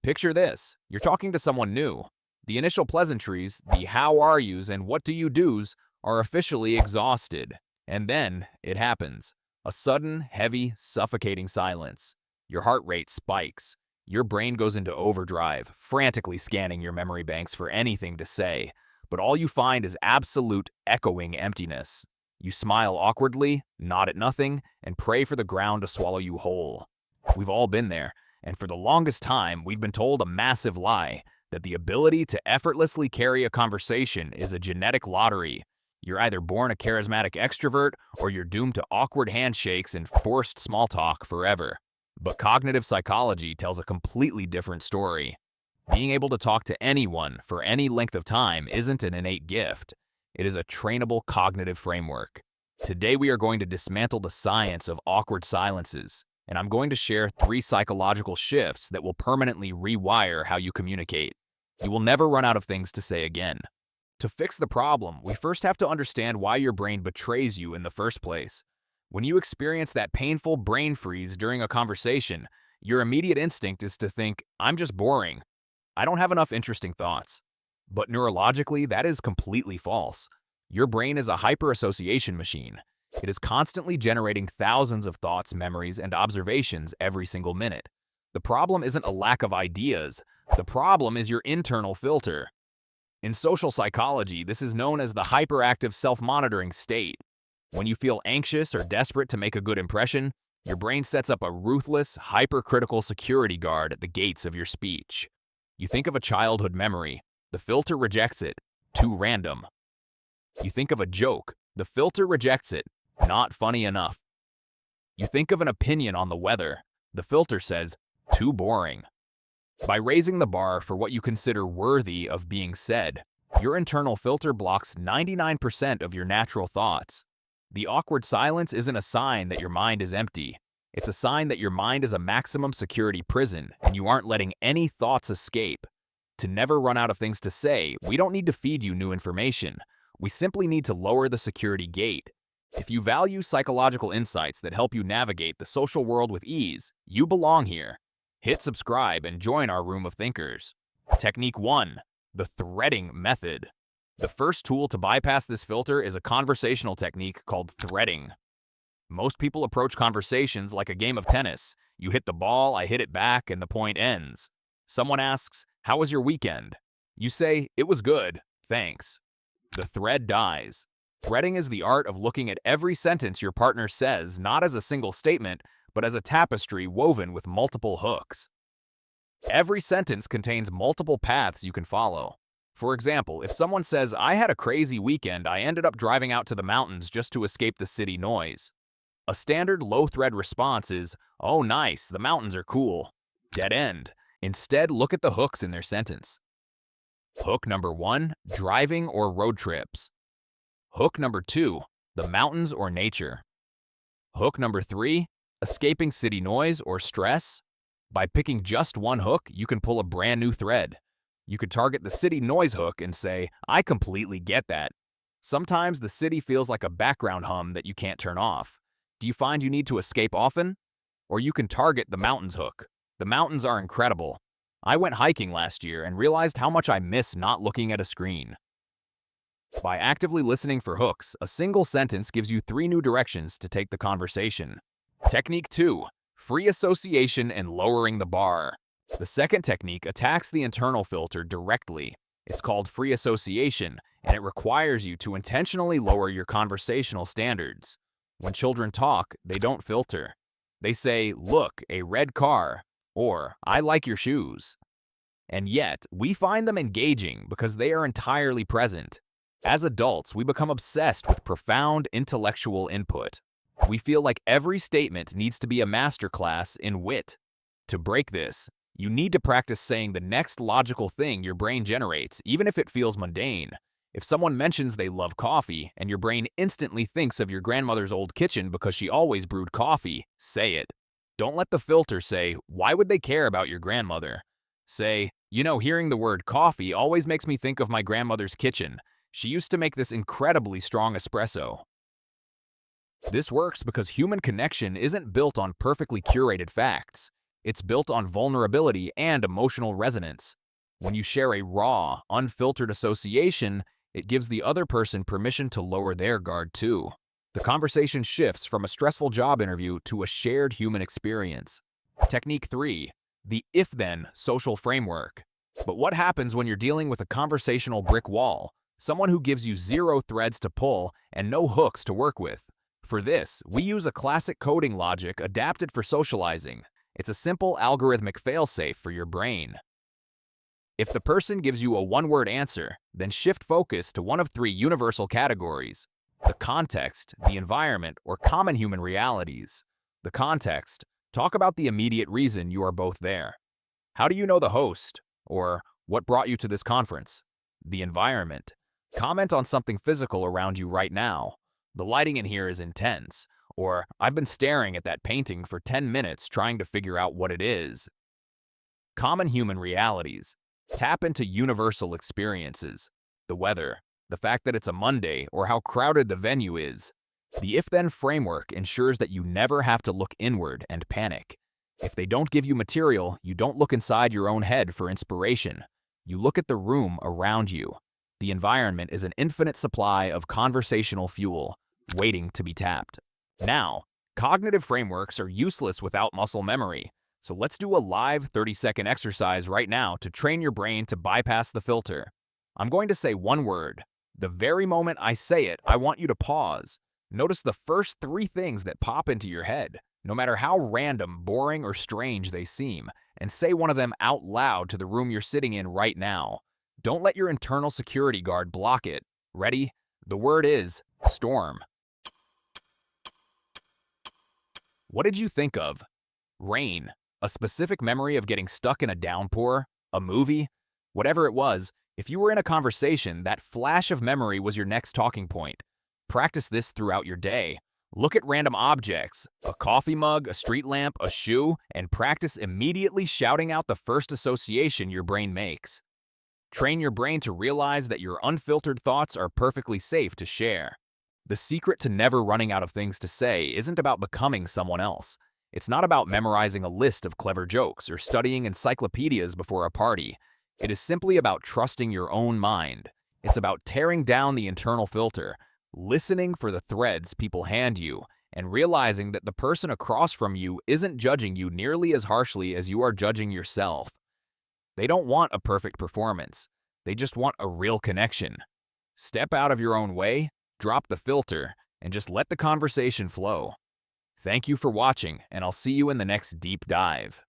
Picture this. You're talking to someone new. The initial pleasantries, the how are yous and what do you do's are officially exhausted. And then it happens. A sudden, heavy, suffocating silence. Your heart rate spikes. Your brain goes into overdrive, frantically scanning your memory banks for anything to say. But all you find is absolute, echoing emptiness. You smile awkwardly, nod at nothing, and pray for the ground to swallow you whole. We've all been there, and for the longest time, we've been told a massive lie, that the ability to effortlessly carry a conversation is a genetic lottery. You're either born a charismatic extrovert, or you're doomed to awkward handshakes and forced small talk forever. But cognitive psychology tells a completely different story. Being able to talk to anyone for any length of time isn't an innate gift. It is a trainable cognitive framework. Today we are going to dismantle the science of awkward silences, and I'm going to share 3 psychological shifts that will permanently rewire how you communicate. You will never run out of things to say again. To fix the problem, we first have to understand why your brain betrays you in the first place. When you experience that painful brain freeze during a conversation, your immediate instinct is to think, I'm just boring. I don't have enough interesting thoughts. But neurologically, that is completely false. Your brain is a hyper-association machine. It is constantly generating thousands of thoughts, memories, and observations every single minute. The problem isn't a lack of ideas. The problem is your internal filter. In social psychology, this is known as the hyperactive self-monitoring state. When you feel anxious or desperate to make a good impression, your brain sets up a ruthless, hypercritical security guard at the gates of your speech. You think of a childhood memory. The filter rejects it. Too random. You think of a joke. The filter rejects it. Not funny enough. You think of an opinion on the weather. The filter says, too boring. By raising the bar for what you consider worthy of being said, your internal filter blocks 99% of your natural thoughts. The awkward silence isn't a sign that your mind is empty. It's a sign that your mind is a maximum security prison and you aren't letting any thoughts escape. To never run out of things to say, we don't need to feed you new information. We simply need to lower the security gate. If you value psychological insights that help you navigate the social world with ease, you belong here. Hit subscribe and join our room of thinkers. Technique 1. The threading method. The first tool to bypass this filter is a conversational technique called threading. Most people approach conversations like a game of tennis. You hit the ball, I hit it back, and the point ends. Someone asks, "How was your weekend?" You say, "It was good, thanks." The thread dies. Threading is the art of looking at every sentence your partner says not as a single statement, but as a tapestry woven with multiple hooks. Every sentence contains multiple paths you can follow. For example, if someone says, "I had a crazy weekend, I ended up driving out to the mountains just to escape the city noise." A standard low-thread response is, "Oh nice, the mountains are cool." Dead end. Instead, look at the hooks in their sentence. Hook number 1, driving or road trips. Hook number 2, the mountains or nature. Hook number 3, escaping city noise or stress. By picking just one hook, you can pull a brand new thread. You could target the city noise hook and say, "I completely get that." Sometimes the city feels like a background hum that you can't turn off. Do you find you need to escape often? Or you can target the mountains hook. The mountains are incredible. I went hiking last year and realized how much I miss not looking at a screen. By actively listening for hooks, a single sentence gives you 3 new directions to take the conversation. Technique 2, free association and lowering the bar. The second technique attacks the internal filter directly. It's called free association, and it requires you to intentionally lower your conversational standards. When children talk, they don't filter. They say, "Look, a red car," or "I like your shoes." And yet, we find them engaging because they are entirely present. As adults, we become obsessed with profound intellectual input. We feel like every statement needs to be a masterclass in wit. To break this, you need to practice saying the next logical thing your brain generates, even if it feels mundane. If someone mentions they love coffee, and your brain instantly thinks of your grandmother's old kitchen because she always brewed coffee, say it. Don't let the filter say, "Why would they care about your grandmother?" Say, "Hearing the word coffee always makes me think of my grandmother's kitchen. She used to make this incredibly strong espresso." This works because human connection isn't built on perfectly curated facts. It's built on vulnerability and emotional resonance. When you share a raw, unfiltered association, it gives the other person permission to lower their guard too. The conversation shifts from a stressful job interview to a shared human experience. Technique 3. The if-then social framework. But what happens when you're dealing with a conversational brick wall? Someone who gives you zero threads to pull and no hooks to work with. For this, we use a classic coding logic adapted for socializing. It's a simple algorithmic failsafe for your brain. If the person gives you a one-word answer, then shift focus to one of three universal categories: the context, the environment, or common human realities. The context. Talk about the immediate reason you are both there. How do you know the host? Or what brought you to this conference? The environment. Comment on something physical around you right now. The lighting in here is intense. Or I've been staring at that painting for 10 minutes trying to figure out what it is. Common human realities. Tap into universal experiences. The weather, the fact that it's a Monday, or how crowded the venue is. The if-then framework ensures that you never have to look inward and panic. If they don't give you material, you don't look inside your own head for inspiration. You look at the room around you. The environment is an infinite supply of conversational fuel, waiting to be tapped. Now, cognitive frameworks are useless without muscle memory. So let's do a live 30-second exercise right now to train your brain to bypass the filter. I'm going to say one word. The very moment I say it, I want you to pause. Notice the first three things that pop into your head, no matter how random, boring, or strange they seem, and say one of them out loud to the room you're sitting in right now. Don't let your internal security guard block it. Ready? The word is storm. What did you think of? Rain. A specific memory of getting stuck in a downpour? A movie? Whatever it was, if you were in a conversation, that flash of memory was your next talking point. Practice this throughout your day. Look at random objects, a coffee mug, a street lamp, a shoe, and practice immediately shouting out the first association your brain makes. Train your brain to realize that your unfiltered thoughts are perfectly safe to share. The secret to never running out of things to say isn't about becoming someone else. It's not about memorizing a list of clever jokes or studying encyclopedias before a party. It is simply about trusting your own mind. It's about tearing down the internal filter, listening for the threads people hand you, and realizing that the person across from you isn't judging you nearly as harshly as you are judging yourself. They don't want a perfect performance. They just want a real connection. Step out of your own way, drop the filter, and just let the conversation flow. Thank you for watching, and I'll see you in the next deep dive.